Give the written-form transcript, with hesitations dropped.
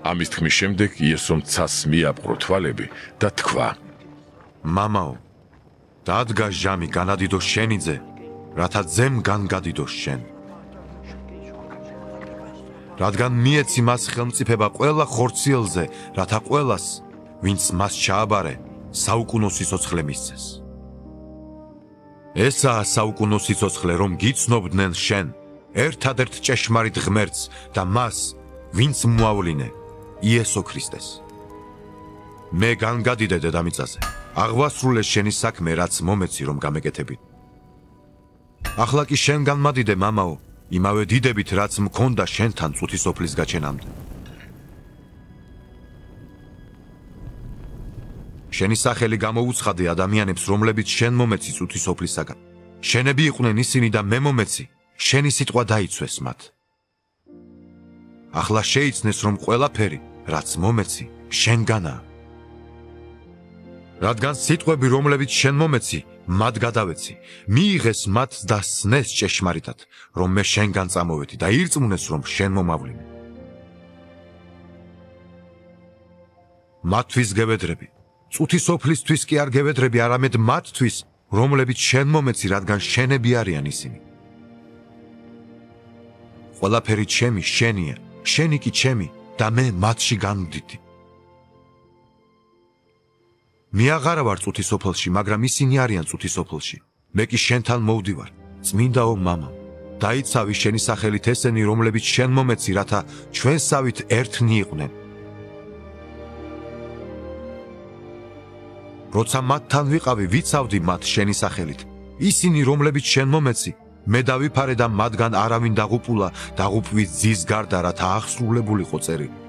ამის თქმის შემდეგ იესომ ცას მიაპყრო თვალები და თქვა: მამაო, დადგა ჟამი განადიდო შენიძე, რათა ძემ განგადიდო შენ. რადგან მიეცი მას ხელმწიფება ყველა ხორციელზე, რათა ყველას, ვინც მას ჩააბარე, საუკუნო სიცოცხლე მისცეს. ესაა საუკუნო სიცოცხლე, რომ გიცნობდნენ შენ, ერთადერთ ჭეშმარიტ ღმერთს და მას, ვინც მოავლინე, იესო ქრისტეს. მე განგადიდე დედამიწაზე, აღვასრულე შენი საქმე, რაც მომეცი რომ გამეკეთები. ახლა კი შენ განმადიდე, მამაო, იმავე დიდებით, რაც მქონდა შენთან წუთისოფლის გაჩენამდე. შენი სახელი გამოუცხადე ადამიანებს, რომლებიც შენ მომეცი წუთისოფლისაგან. შენები იყვნენ ისინი და მე მომეცი, შენი სიტყვა დაიცვეს მათ. ახლა შეიცნეს, რომ ყველაფერი, რაც მომეცი, შენგანაა. რადგან სიტყვები, რომლებიც შენ მომეცი, მათ გადავეცი, მიიღეს მათ და სნეს ჭეშმარიტად, რომ მე შენგან წამოვედი და ირწმუნეს, რომ შენ მომავლინე. მათთვის გევედრები, წუთისოფლისთვის კი არ გევედრები, არამედ მათთვის, რომლებიც შენ მომეცი, რადგან შენები არიან ისინი. ყველაფერი ჩემი, შენია, შენი კი ჩემი და მე მათში განვდიდი. მე აღარა ვარ წუთისოფლში, მაგრამ ისინი არიან წუთისოფლში. მე კი შენთან მოვდივარ, წმინდაო მამა. დაიცავი შენი სახელით ესენი, რომლებიც შენ მომეცი, რათა ჩვენსავით ერთნი იყვნენ. როცა მათთან ვიყავი, ვიცავდი მათ შენი სახელით. ისინი, რომლებიც შენ მომეცი, მე დავიფარე და მათგან არავინ დაღუპულა, დაღუპვის ძის გარდა, რათა აღსრულებულიყო წერილი.